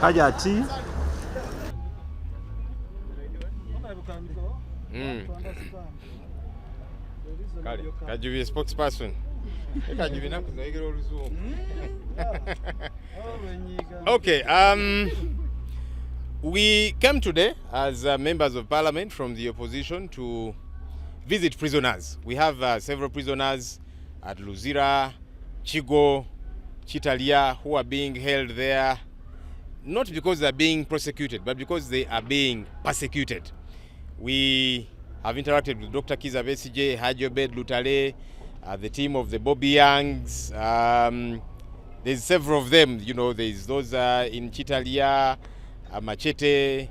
Hajati. Can you be a spokesperson? Okay, we came today as members of parliament from the opposition to visit prisoners. We have several prisoners at Luzira, Chigo, Chitalia, who are being held there, not because they are being prosecuted, but because they are being persecuted. We have interacted with Dr. Besigye, Hajobed Lutale, the team of the Bobby Youngs. There's several of them, you know, there's those in Chitalia, Machete,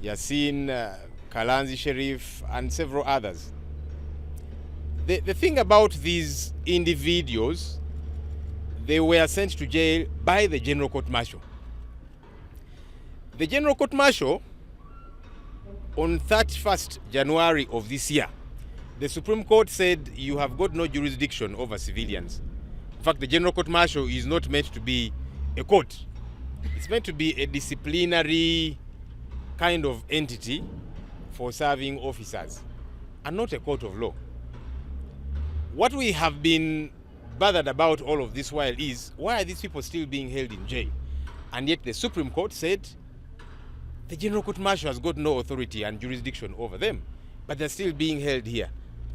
Yasin, Kalanzi Sheriff, and several others. The thing about these individuals, they were sent to jail by the General Court Martial. The General Court Martial, on 31st January of this year, the Supreme Court said you have got no jurisdiction over civilians. In fact, the General Court Martial is not meant to be a court. It's meant to be a disciplinary kind of entity for serving officers and not a court of law. What we have been bothered about all of this while is, why are these people still being held in jail? And yet the Supreme Court said the General Court Martial has got no authority and jurisdiction over them, but they're still being held here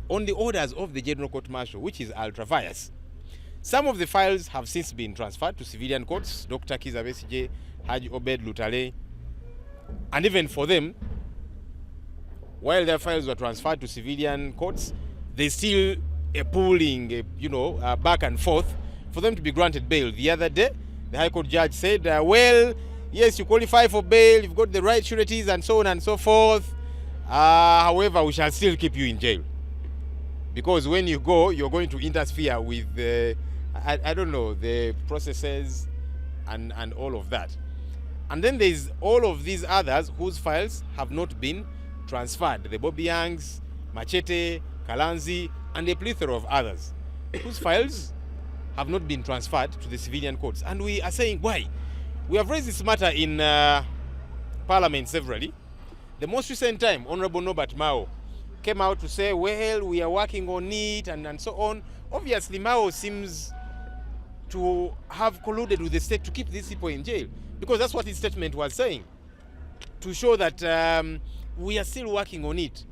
on the orders of the General Court Martial, which is ultra-vires. Some of the files have since been transferred to civilian courts, Dr. Besigye, Haji Obed Lutale, and even for them, while their files were transferred to civilian courts, there's still a pooling, back and forth for them to be granted bail. The other day, the High Court judge said, well, yes, you qualify for bail, you've got the right sureties and so on and so forth. However, we shall still keep you in jail. Because when you go, you're going to interfere with the, the processes and all of that. And then there's all of these others whose files have not been transferred. The Bobby Youngs, Machete, Kalanzi, and a plethora of others whose files have not been transferred to the civilian courts. And we are saying, why? We have raised this matter in Parliament severally. The most recent time, Honorable Norbert Mao came out to say, well, we are working on it and so on. Obviously, Mao seems to have colluded with the state to keep these people in jail, because that's what his statement was saying, to show that we are still working on it.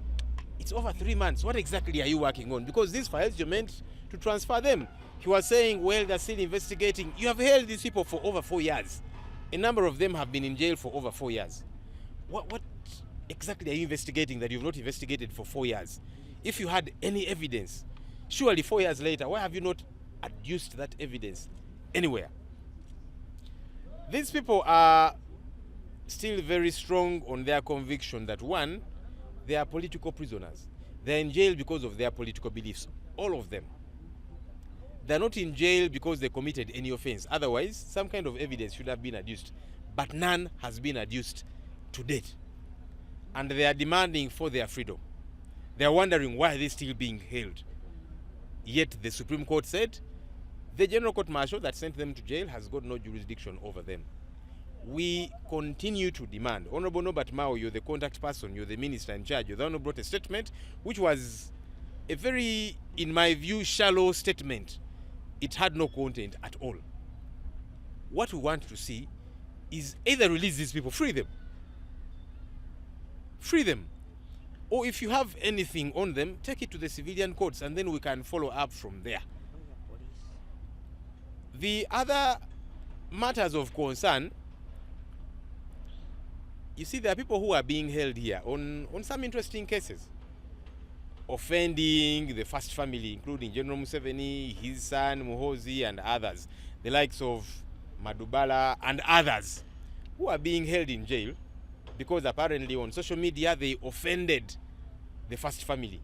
It's over 3 months. What exactly are you working on? Because these files, you're meant to transfer them. He was saying, well, they're still investigating. You have held these people for over 4 years. A number of them have been in jail for over 4 years. What exactly are you investigating that you've not investigated for 4 years? If you had any evidence, surely 4 years later, why have you not adduced that evidence anywhere? These people are still very strong on their conviction that, one, they are political prisoners. They're in jail because of their political beliefs, all of them. They're not in jail because they committed any offense. Otherwise, some kind of evidence should have been adduced. But none has been adduced to date. And they are demanding for their freedom. They are wondering why they're still being held. Yet the Supreme Court said the General Court Martial that sent them to jail has got no jurisdiction over them. We continue to demand. Honorable Norbert Mao, you're the contact person, you're the minister in charge. You're the one who brought a statement which was a very, in my view, shallow statement. It had no content at all. What we want to see is either release these people, free them. Free them. Or if you have anything on them, take it to the civilian courts and then we can follow up from there. The other matters of concern, you see, there are people who are being held here on some interesting cases. Offending the first family, including General Museveni, his son, Muhoozi, and others. The likes of Madubala and others who are being held in jail because apparently on social media they offended the first family.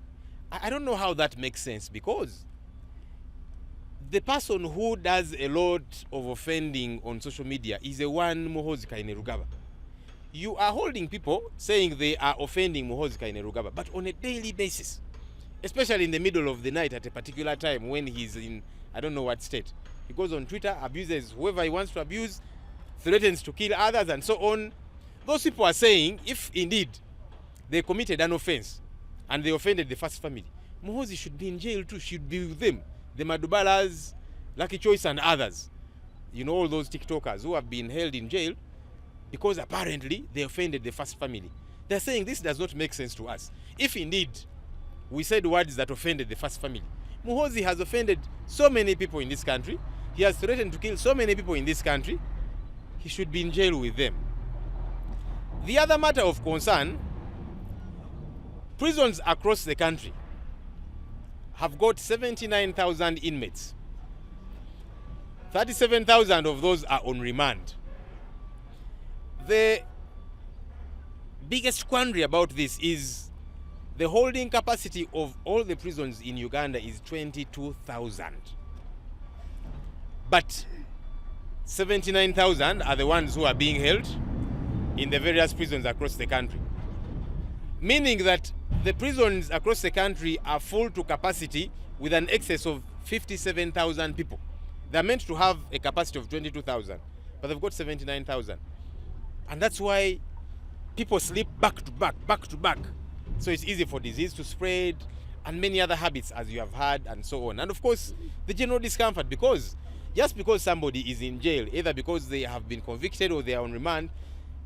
I don't know how that makes sense, because the person who does a lot of offending on social media is a one Muhoozi Kainerugaba. You are holding people saying they are offending Muhoozi Kainerugaba, but on a daily basis, especially in the middle of the night at a particular time when he's in, I don't know what state. He goes on Twitter, abuses whoever he wants to abuse, threatens to kill others and so on. Those people are saying if indeed they committed an offense and they offended the first family, Muhoozi should be in jail too, should be with them. The Madubalas, Lucky Choice and others. You know, all those TikTokers who have been held in jail because apparently they offended the first family. They're saying this does not make sense to us. If indeed we said words that offended the first family, Muhoozi has offended so many people in this country. He has threatened to kill so many people in this country. He should be in jail with them. The other matter of concern, prisons across the country have got 79,000 inmates. 37,000 of those are on remand. The biggest quandary about this is the holding capacity of all the prisons in Uganda is 22,000. But 79,000 are the ones who are being held in the various prisons across the country. Meaning that the prisons across the country are full to capacity with an excess of 57,000 people. They're meant to have a capacity of 22,000, but they've got 79,000. And that's why people sleep back to back. So it's easy for disease to spread and many other habits, as you have heard, and so on. And of course, the general discomfort, because just because somebody is in jail, either because they have been convicted or they are on remand,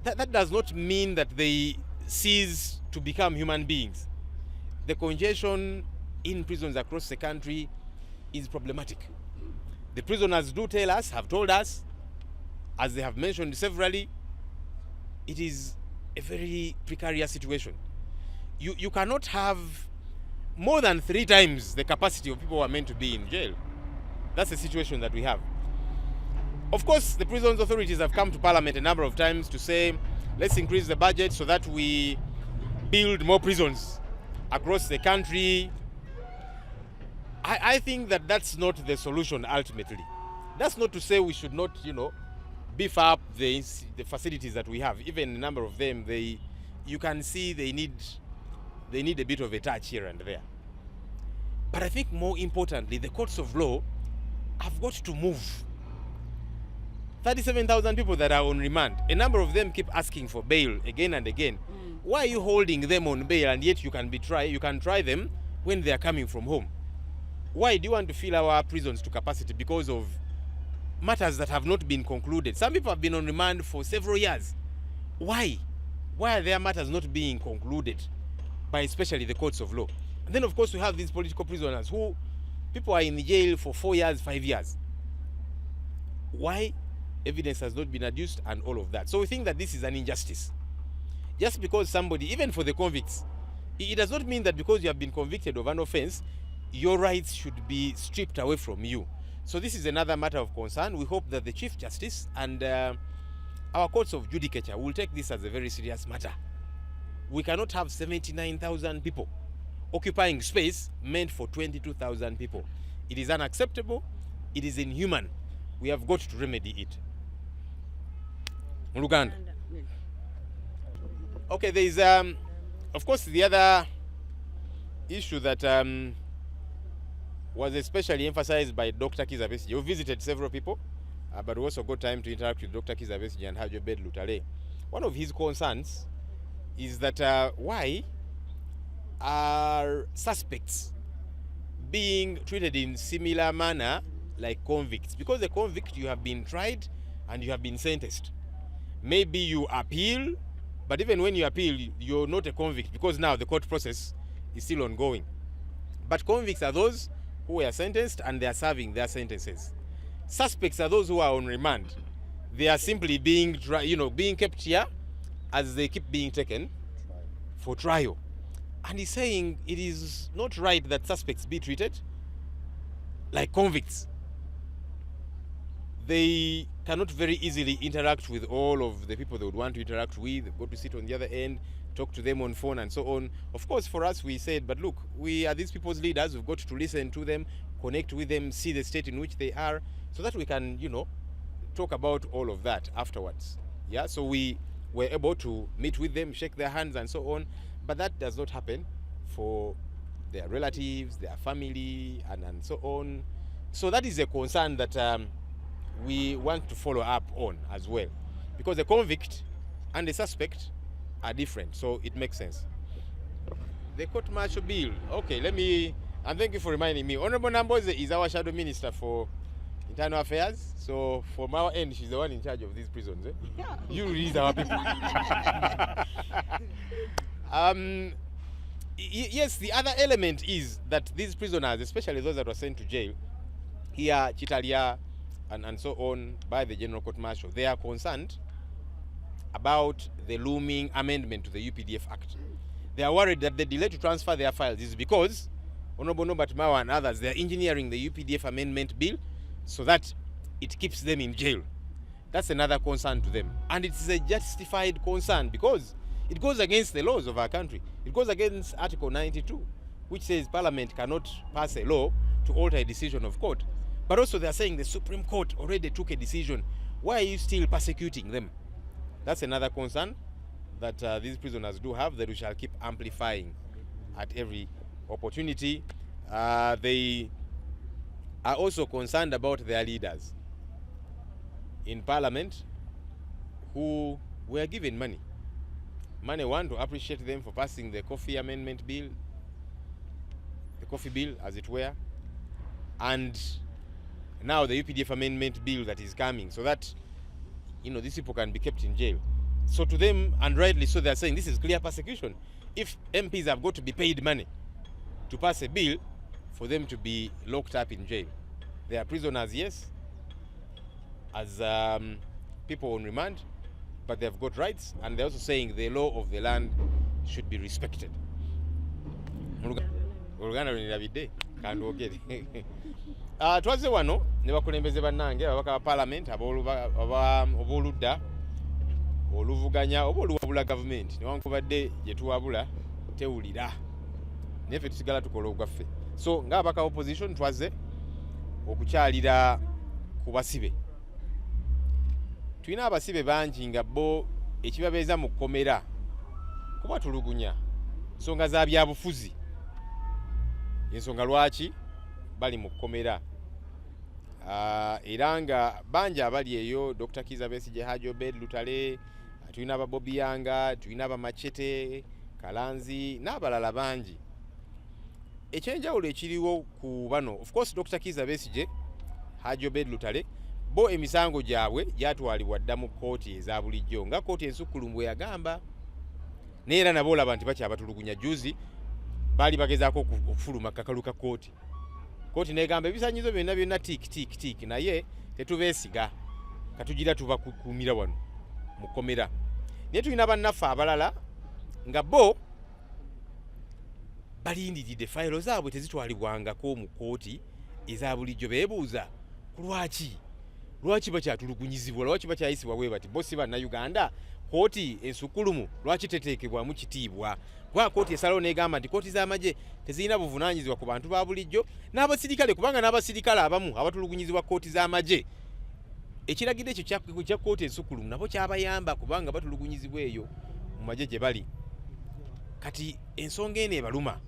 that does not mean that they cease to become human beings. The congestion in prisons across the country is problematic. The prisoners do tell us, have told us, as they have mentioned severally, it is a very precarious situation. You cannot have more than 3 times the capacity of people who are meant to be in jail. That's the situation that we have. Of course, the prisons authorities have come to Parliament a number of times to say, let's increase the budget so that we build more prisons across the country. I think that that's not the solution ultimately. That's not to say we should not, beef up the facilities that we have. Even a number of them, you can see they need a bit of a touch here and there. But I think more importantly, the courts of law have got to move. 37,000 people that are on remand, a number of them keep asking for bail again and again. Why are you holding them on bail and yet you can try them when they are coming from home? Why do you want to fill our prisons to capacity because of matters that have not been concluded? Some people have been on remand for several years. Why? Why are their matters not being concluded by especially the courts of law? And then of course we have these political prisoners who people are in the jail for 4 years, 5 years. Why? Evidence has not been adduced and all of that. So we think that this is an injustice. Just because somebody, even for the convicts, it does not mean that because you have been convicted of an offense, your rights should be stripped away from you. So this is another matter of concern. We hope that the Chief Justice and our courts of judicature will take this as a very serious matter. We cannot have 79,000 people occupying space meant for 22,000 people. It is unacceptable. It is inhuman. We have got to remedy it. Luganda. Okay, there is, of course, the other issue that was especially emphasized by Dr. Kizza Besigye. You visited several people, but we also got time to interact with Dr. Kizza Besigye and Hajo Bed Lutale. One of his concerns is that why are suspects being treated in similar manner like convicts? Because a convict, you have been tried and you have been sentenced. Maybe you appeal, but even when you appeal, you're not a convict because now the court process is still ongoing. But convicts are those who were sentenced and they are serving their sentences. Suspects are those who are on remand. They are simply being kept here as they keep being taken for trial. And he's saying it is not right that suspects be treated like convicts. They cannot very easily interact with all of the people they would want to interact with. They've got to sit on the other end, talk to them on phone and so on. Of course, for us, we said, but look, we are these people's leaders. We've got to listen to them, connect with them, see the state in which they are, so that we can, talk about all of that afterwards. Yeah, so we were able to meet with them, shake their hands and so on. But that does not happen for their relatives, their family, and so on. So that is a concern that we want to follow up on as well. because the convict and the suspect are different, so it makes sense. The court martial bill, okay, and thank you for reminding me. Honorable Namboze is our shadow minister for internal affairs, so from our end, she's the one in charge of these prisons. Yeah. You release our people. Yes, the other element is that these prisoners, especially those that were sent to jail, here, Chitalia, and so on, by the General Court Martial, they are concerned about the looming amendment to the UPDF Act. They are worried that the delay to transfer their files is because Honorable Norbert Mawa and others, they are engineering the UPDF amendment bill so that it keeps them in jail. That's another concern to them. And it's a justified concern because it goes against the laws of our country. It goes against Article 92, which says Parliament cannot pass a law to alter a decision of court. But also they are saying the Supreme Court already took a decision. Why are you still persecuting them? That's another concern that these prisoners do have, that we shall keep amplifying at every opportunity. They are also concerned about their leaders in Parliament who were given money. Money, one, to appreciate them for passing the coffee amendment bill, the coffee bill as it were, and now the UPDF amendment bill that is coming, so that, you know, these people can be kept in jail. So to them, and rightly so, they are saying this is clear persecution. If MPs have got to be paid money to pass a bill for them to be locked up in jail, they are prisoners, yes, as people on remand, but they've got rights, and they're also saying the law of the land should be respected. Twaze wano ne bakulembeze bannange ababaka ba parliament abooludda oluvuganya oba oluwabula government newankubadde gye tuwabula tewulira naye ffe tusigala tukola ogwaffe. So ng'ababaka opposition twaze okukyalira ku basibe. Tulina abasibe bangi nga bo ekibabeeza mu kkomera kubatulugunya nsonga za byabufuzi, ensonga lwaki bali mu kkomera. Era nga bangi abali eyo, Dr. Kiza Besigye, Haji Obed Lutale, tulina ababobi Yanga, tulina abamachete Kalanzi n'abalala bangi. Ekyenjawulo ekiriwo ku bano, of course Dr. Kiza Besigye, Haji Obed Lutale, bo emisango gyabwe gyatwalibwa dda mu kkooti eza bulijjo nga kkooti ensukkulumu bwe yagamba, neera nabo olaba nti bakyabatulugunya. Juzi baali bagezaako okufuluma kakalu ka kkooti, kkooti negamba ebisanyizo byonna tik naye tetubeesiga, katugira tubakuumira wano mu kkomera. Naye tulina bannaffe abalala nga bo balindiridde fayiro zaabwe tezitwalibwangako mu kkooti eza bulijjo. Beebuuza lwaki bakyatulugunyizibwa, lwaki bakyayisibwa bwe bati. Bo si bannayuganda, kkooti ensukkulumu lwaki teteekebwamu kitiibwa? Kuba kkooti esalawo negamba nti kkooti z'amagye tezirina buvunaanyizibwa ku bantu ba bulijjo n'abasirikale, kubanga n'abasirikale abamu abatulugunyizibwa kkooti z'amagye, ekiragiro ekyo kya kkooti ensukkulumu nabo kyabayamba kubanga batulugunyizibwa eyo mu magye gye bali. Kati ensonga eno ebaluma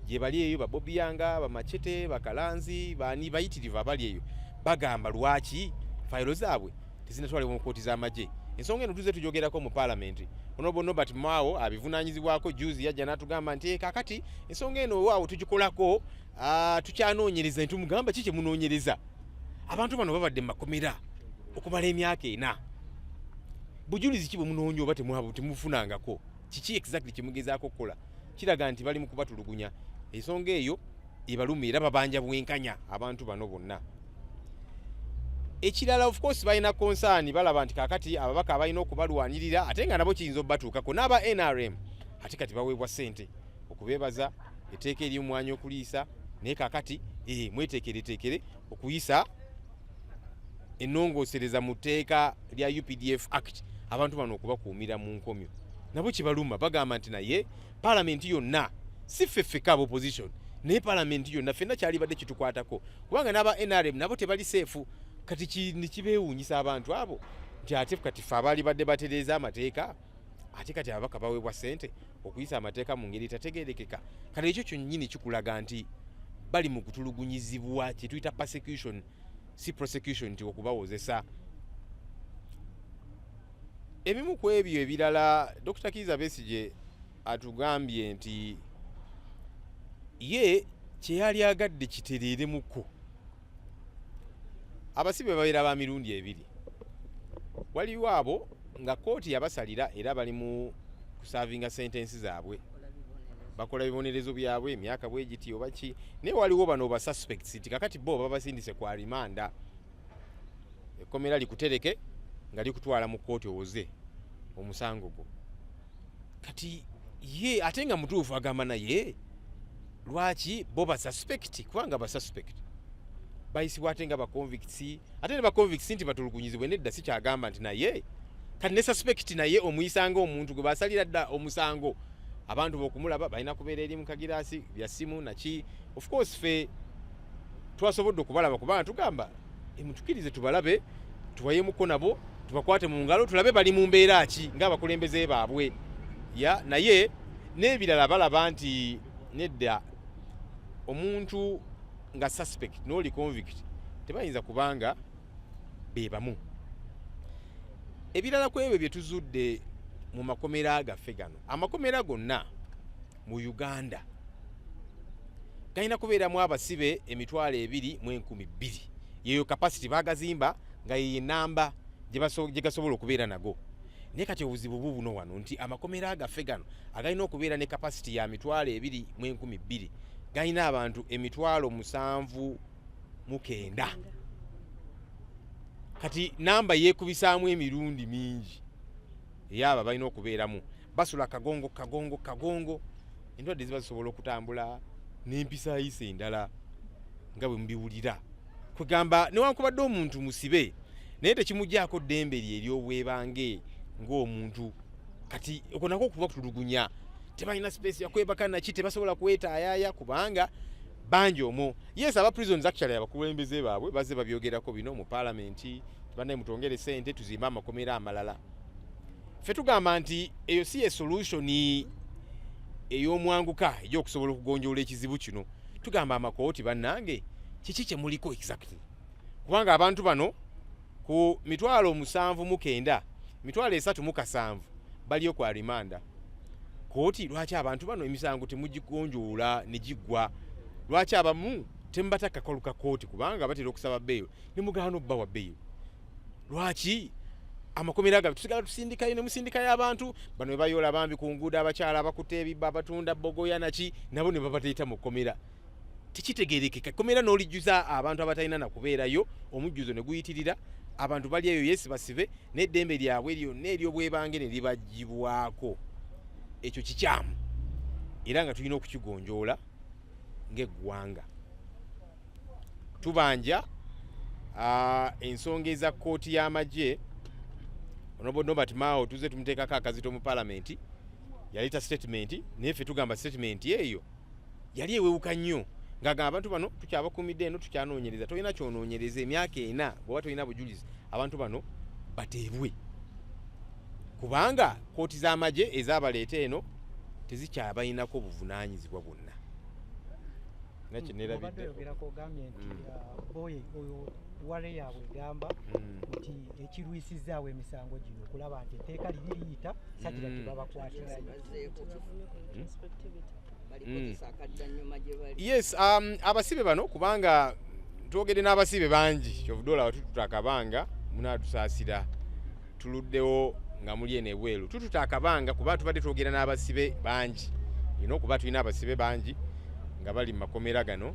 gye bali eyo, babobi Yanga, bamachete, bakalanzi, bani bayitirivu abali eyo, bagamba lwaki fayiro zaabwe tezinatwalibwa mu kkooti z'amagye. Ensonga eno tuze tujogerako mu Parliament. Honorable Norbert Mao abivunaanyizibwako juzi yajja n'atugamba nti kakati ensonga eno waawo tugikolako, tukyanoonyereza. Ntumugamba kiki munoonyereza? Abantu bano babadde mu makomera okumala emyaka 4. Bujulizi ki bwe munoonya oba temufunangako? Kiki exactly kimugezaako okukola? Kiraga nti bali mu kubatulugunya. Ensonga eyo ebaluma era babanja bwenkanya abantu bano bonna. Ekirala, of course, balina concern, balaba nti kakati ababaka abalina okubalwanirira ate nga nabo kiyinza obbatuukako n'aba NRM ate kati baweebwa ssente okubeebaza etteeka eri omwanya okuliisa, naye kakati mweteekereteekere okuyisa ennongoosereza mu tteeka lya UPDF Act abantu bano okubakuumira mu nkomyo. Nabo kibaluma, bagamba nti naye Parliament yonna si ffeffeka aba opposition, naye Parliament yonna ffenna kyalibadde kitukwatako kubanga n'aba NRM nabo tebali seefu. Kati nikibeewuunyisa abantu abo nti ate kati ffe abaali badde batereeza amateeka ate kati ababaka baweebwa ssente okuyisa amateeka mu ngeri tategeerekeka. Kati ekyo kyonnyini kikulaga nti bali mu kutulugunyizibwa, kye tuyita persecution, si prosecution, nti okubawozesa. ebimu ku ebyo ebirala Dr. Kiza Besigye atugambye nti ye kyeyali agadde kitereeremuko abasibe babeera ba mirundi ebiri. Waliwo abo nga kooti yabasalira era bali mu kusavinga sentensi zaabwe, bakola bibonerezo byabwe emyaka bwe giti oba ki, naye waliwo bano ba suspects nti kakati bo babasindise kwa rimanda, ekkomera likutereke nga likutwala mu kooti owoze omusango gwo. Kati ye ate nga mutuufu agamba naye lwaki bo ba suspect, kubanga ba suspect bayisibwa ate nga ba convicts, ate ne ba convicts nti batulugunyizibwe nedda si kyagamba nti naye kati ne suspect naye omuyisanga omuntu gwe basalira dda omusango abantu bokumulaba balina kubeera eri mu kagiraasi bya simu naki. Of course fe twasobodde okubalaba kubanga tugamba mutukirize tubalabe tubayemuko nabo tubakwate mu ngalo tulabe bali mu mbeera ki ng'abakulembeze baabwe ya naye n'ebirala balaba nti nedda omuntu nga suspect n'oli convict tebayinza kubanga be bamu. Ebirala ku ebyo bye tuzudde mu makomera gaffe gano, amakomera gonna mu Uganda galina kubeeramu abasibe 2,200 yeyo capacity bagazimba nga ye namba gye gasobola okubeera nago. Naye kati obuzibu buno wano nti amakomera gaffe gano agalina okubeera ne capacity ya 2,200 galina abantu 7,900. Kati namba yekubisaamu emirundi mingi eyaba balina okubeeramu, basula kagongo endwadde ziba zisobola okutambula n'empisaayisa endala nga bwe mubiwulira kwegamba newankubadde omuntu musibe naye tekimuggyako ddembe lye ery'obwebange ng'omuntu. Kati okwo nako okuba kutulugunya, tebalina space ya kwebaka naki, tebasobola kwetaayaaya kubanga bangi omwo. Yes, aba prisons actually abakulembeze baabwe bazze babyogerako bino mu parliament, bannaye mutongere ssente tuzimba amakomera amalala. Ffe tugamba nti eyo si ye solution ey'omwanguka egy'okusobola okugonjoola ekizibu kino. Tugamba amakooti bannange kiki kye muliko exactly, kubanga abantu bano ku 7,900 3,700 baliyo kwa rimanda. Kooti lwaki abantu bano emisango temugigonjoola ne giggwa? Lwaki abamu tembataka koluka kooti kubanga batera okusaba bbeeyo ne mugaana obbawa bbeeyo? Lwaki amakomera gabe tusigala tusindikayo ne musindikayo abantu bano we bayoola bambi ku nguudo, abakyala abakuta ebibba, abatunda bogoya naki, nabo ne babateeta mu kkomera? Tekitegeerekeka. Kkomera n'olijjuza abantu abatalina na kubeerayo, omujjuzo ne guyitirira, abantu bali eyo yesi basibe n'eddembe lyabwe lyonna ery'obwebange ne libagibwako. Ekyo kikyamu era nga tulina okukigonjoola ng'eggwanga. Tubanja ensonga eza kkooti y'amagye, Honorable Norbert Mao tuze tumuteekako akazito mu parliament, yaleeta statement naye ffe tugamba statement eyo yali ewewuka nnyo ng'agamba abantu bano tukyabakuumidde eno tukyanoonyereza, tolina kyonoonyereza emyaka 4 bw'oba tolina bujulizi, abantu bano bateebwe kubanga kkooti z'amagye ezabaleeta eno tezikyabayinako buvunaanyizibwa bwonna. Wale yaabwe egamba nti ekirwisizaawo emisango gino okulaba nti etteeka liri liyita sakira tebabakwatirayo. Yes, abasibe bano kubanga twogedde n'abasibe bangi kyovuddoola watututa akabanga munaatusaasira tuluddewo nga muli eno ebweru tututa akabanga kuba tubadde twogera n'abasibe bangi okuba tulina abasibe bangi nga bali mu makomera gano.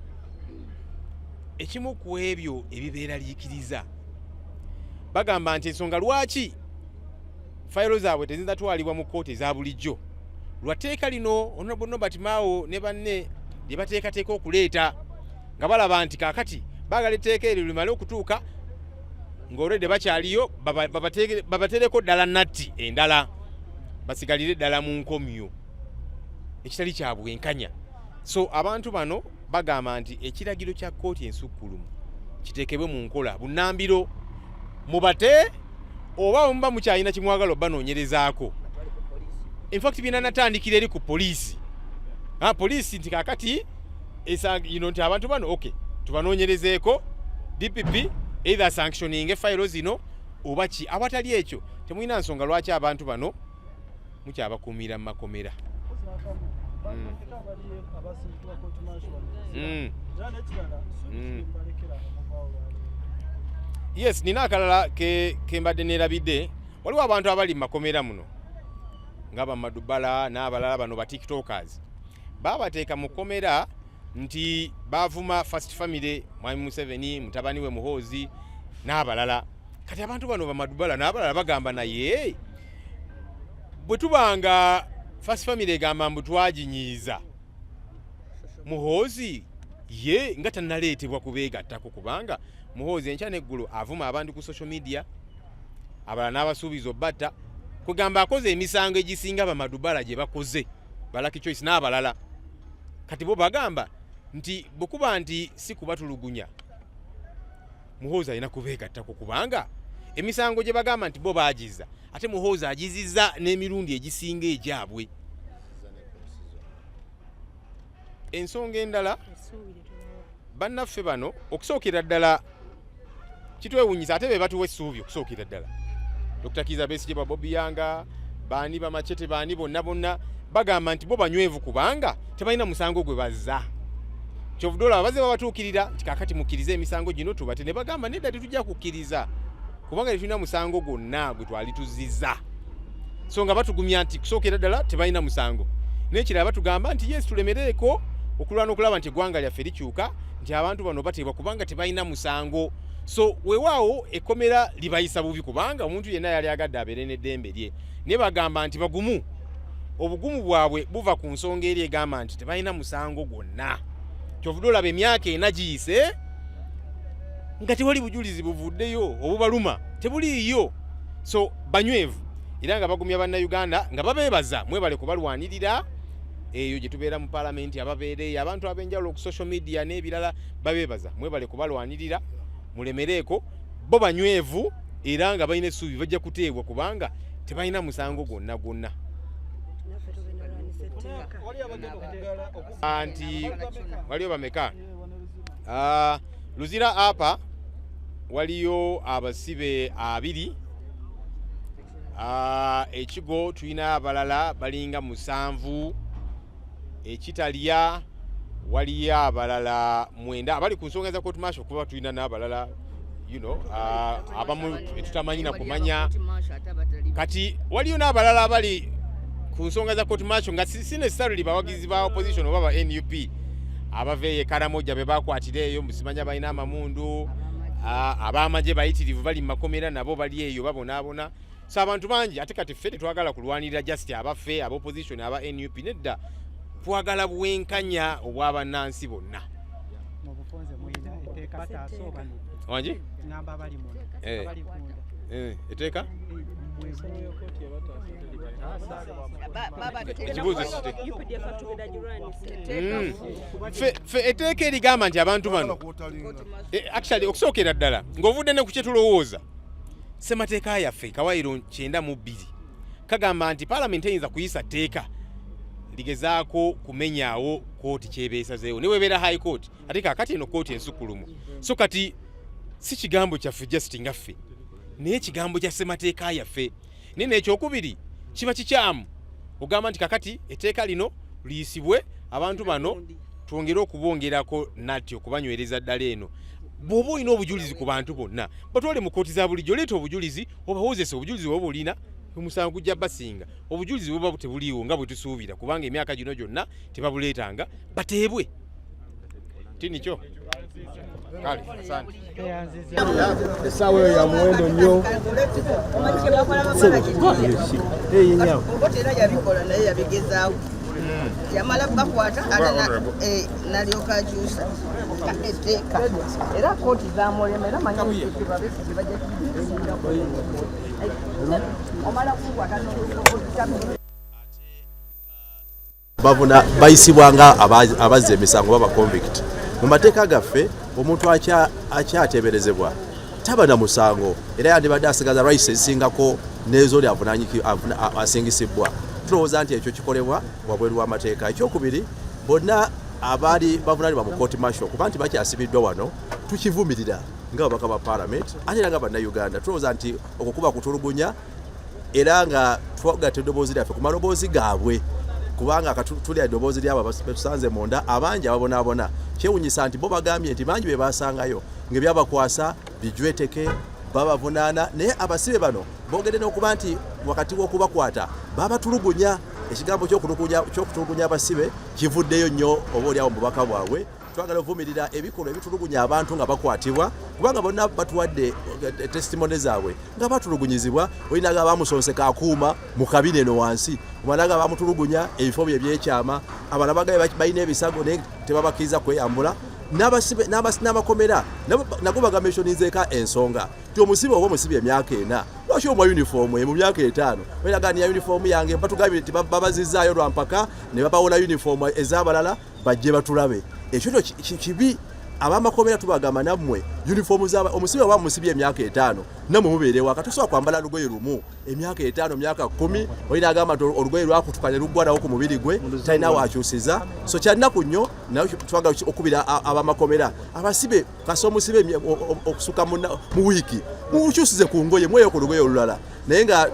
Ekimu ku ebyo ebibeera liikiriza bagamba nti ensonga lwaki fayiro zaabwe teziyinza twalibwa mu kkooti eza bulijjo lwa tteeka lino Honorable Norbert Mao ne banne lye bateekateeka okuleeta nga balaba nti kaakati baagala etteeka eryo limale okutuuka ng'olwedde bakyaliyo babateereko ddala natti endala basigalire ddala mu nkomyo ekitali kya bwenkanya. So abantu bano bagamba nti ekiragiro kya kkooti ensukkulumu kiteekebwe mu nkola bunnambiro mubate oba muba mukyalina kimwagala obanoonyerezaako. In fact bina natandikira eri ku poliisi. Poliisi nti kakati nti abantu bano okay tubanoonyerezeeko DPP either sanctioning file zino oba ki awatali ekyo temulina nsonga lwaki abantu bano mukyabakuumira mu makomera. Yes, nina akalala ke mbadde neerabidde. Waliwo abantu abali mu makomera muno nga bamadubala n'abalala bano ba tiktokers babateeka mu komera nti bavuma First Family Mwami Museveni, mutabani we Muhoozi n'abalala. Kati abantu bano bamadubala n'abalala bagamba naye bwe tubanga First Family egamba mbu twaginyiiza Muhoozi ye nga tannaleetebwa kubeegattako, kubanga Muhoozi enkya n'eggulu avuma abantu ku social media, abalala n'abasuubiza obbatta, kugamba akoze emisango egisinga bamadubala gye bakoze ba Lucky Choice n'abalala. Kati bo bagamba nti bwekuba nti si kubatulugunya Muhoozi alina kubeegattako, kubanga emisango gye bagamba nti bo baagiza ate Muhoozi agizizza n'emirundi egisinga egyabwe. Ensonga endala bannaffe bano okusookera ddala kitwewunyisa, ate be batuwa essuubi okusookera ddala Dr. Kiza Besigye, Bobi Yanga, baani bamachete, baani bonna bagamba nti bo banywevu kubanga tebalina musango gwe bazza. Kyovudola abaze babatuukirira nti kakati mukkirize emisango gino tubate, ne bagamba nedda tetujja kukkiriza kubanga tetulina musango gwonna gwe twali tuzizza. So nga batugumya nti kusookera ddala tebalina musango. N'ekirala batugamba nti yes, tulemereeko okulwana okulaba nti eggwanga lyaffe likyuka, nti abantu bano bateebwa kubanga tebalina musango. So weewaawo ekkomera libayisa bubi kubanga omuntu yenna yali agadde abeere n'eddembe lye. Ne bagamba nti bagumu, obugumu bwabwe buva ku nsonga eri egamba nti tebalina musango gwonna. Kyovuddwa olaba emyaka ena giyise nga tewali bujulizi buvuddeyo obubaluma, tebuliiyo. So banywevu era nga bagumya bannayuganda nga babeebaza mwebale kubalwanirira eyo gye tubeera mu paalamenti, ababeereyo abantu ab'enjawulo ku social media n'ebirala babeebaza mwebale kubalwanirira mulemereeko. Bo banywevu era nga balina essuubi bajja kuteebwa kubanga tebalina musango gwonna. Anti waliyo bameka? Luzira apa waliyo abasibe 2, ekigo tulina abalala balinga 7, ekitalya waliyo abalala 9 abali ku nsonga za court martial, kuba tulina n'abalala abamu tutamanyi na kumanya. Kati waliyo n'abalala abali ku nsonga za court martial nga si necessarily bawagizi ba opposition oba ba NUP abaveeye Karamoja be bakwatira eyo, musimanya balina amamundu, ab'amagye bayitirivu bali mu makomera nabo bali eyo babonaabona. So abantu bangi ate kati ffe tetwagala kulwanirira just abaffe aba opposition aba NUP, nedda twagala bwenkanya obw'abannansi bonna. Wangi? Eteeka? Fe eteeka erigamba nti abantu bano actually okusookera ddala ng'ovudde ne ku kye tulowooza, ssemateeka yaffe Kawairo 92 kagamba nti paalamenti eyinza kuyisa tteeka ligezaako kumenyaawo kooti kyebeesazeewo ne webeera high court, ate kaakati eno kooti ensukulumu. So kati si kigambo kyaffe just ngaffe, naye kigambo kya ssemateeka yaffe. Naye n'ekyokubiri kiba kikyamu ogamba nti kakati etteeka lino liyisibwe abantu bano twongere okubongerako nati okubanywereza ddala eno. Bw'oba olina obujulizi ku bantu bonna batwale mu kooti za bulijjo, leeta obujulizi obawoozese obujulizi bwoba olina, omusango gujja basinga obujulizi bwoba tebuliiwo nga bwe tusuubira, kubanga emyaka gino gyonna tebabuleetanga, bateebwe. Tinikyo kale asante. Essaawa eyo ya muwendo nnyo. Era yabikola naye yabigezaawo, yamala bakwata nalyoka akyusa etteeka era kooti zamulemera manyi omala kukwata bavuna bayisibwanga abazza emisango baba convict. Mu mateeka gaffe omuntu akyateeberezebwa taba na musango era yandibadde asigaza rights ezisingako n'ezo asingisibwa. Tulowooza nti ekyo kikolebwa wabweru w'amateeka. Ekyokubiri, bonna abaali bavunaanibwa mu court martial kuba nti bakyasibiddwa wano tukivumirira nga babaka ba parliament ate era nga bannayuganda. Tulowooza nti okukuba kutulugunya era nga twagadde eddoboozi lyaffe ku maloboozi gaabwe kubanga katulya eddoboozi lyabo betusanze munda abangi ababonaabona kyewunyisa nti bo bagambye nti bangi be basangayo ng'ebyabakwasa bijweteke babavunaana naye abasibe bano boogedde n'okuba nti wakati w'okubakwata babatulugunya ekigambo ky'okutulugunya abasibe kivuddeyo nnyo oba oliawo mu bubaka bwabwe twagala ovumirira ebikolwa ebitulugunya abantu nga bakwatibwa kubanga bonna batuwadde testimone zaabwe nga batulugunyizibwa olinaga abamusonseka akuuma mu kabine eno wansi omanaga abamutulugunya ebifo bye ebyekyama abala bagabe balina ebisago naye tebabakkiriza kweyambula n'amakomera nago bagamenshonizeeka ensonga ti omusibe oba omusibe emyaka 4 lwaki omwa yunifoomu mu myaka 5 olinaga yunifoomu yange batugambye nti babazizaayo lwampaka ne babawola yunifoomu ez'abalala bajje batulabe ekyo kibi abamakomera tubagamba nammwe yunifoomu omusibe oba musibye emyaka 5 nammwe mubeerewo akatusobola kwambala lugoye lumu emyaka 5 myaka 10 olina agamba nti olugoye lwakutukane luggwanawo ku mubiri gwe talina wakyusiza so kyannaku nnyo naye twagala okubira abamakomera abasibe kasa omusibe okusuka mu wiiki mukyusize ku ngoye mweyo ku lugoye olulala naye nga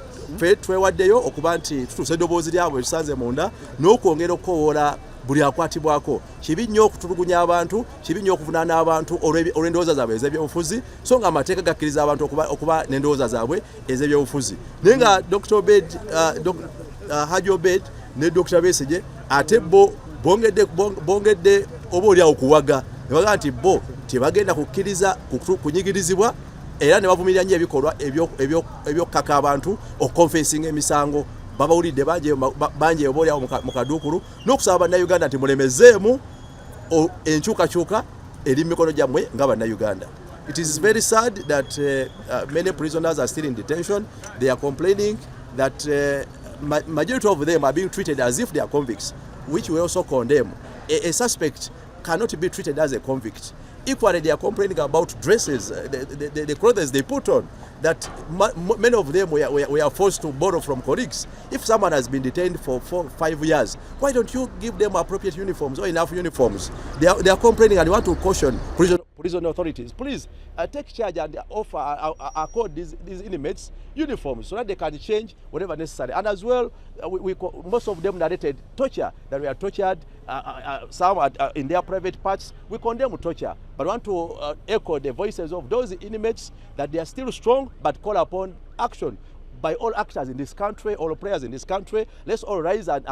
twewaddeyo okuba nti tutuusa eddoboozi lyabwe tusanze munda n'okwongera okukowoola buli akwatibwako kibi nnyo okutulugunya abantu kibi nnyo okuvunaana abantu olw'endowooza zaabwe ez'ebyobufuzi so nga amateeka gakkiriza abantu okuba n'endowooza zaabwe ez'ebyobufuzi naye nga Haji Obed ne Dr. Besigye ate bo bongedde oba oliawo kuwaga ne bagaa nti bo tebagenda kukkiriza kunyigirizibwa era ne bavumirira nnyo ebikolwa ebyokukaka abantu okukonfensinga emisango babawulidde bangi oba oliawo mu kaduukulu n'okusaba bannayuganda nti mulemezeemu enkyukakyuka eri mu mikono gyammwe nga bannayuganda. It is very sad that many prisoners are still in detention. They are complaining that majority of them are being treated as if they are convicts, which we also condemn. A suspect cannot be treated as a convict. Equally, they are complaining about dresses, the clothes they put on, that many of them we are forced to borrow from colleagues. If someone has been detained for 5 years, why don't you give them appropriate uniforms or enough uniforms? They are complaining, and we want to caution prison authorities. Please take charge and accord these inmates uniforms so that they can change whatever necessary. And as well, most of them narrated torture, that we are tortured, some in their private parts. We condemn torture, but want to echo the voices of those inmates that they are still strong, but call upon action by all actors in this country, all players in this country. Let's all rise and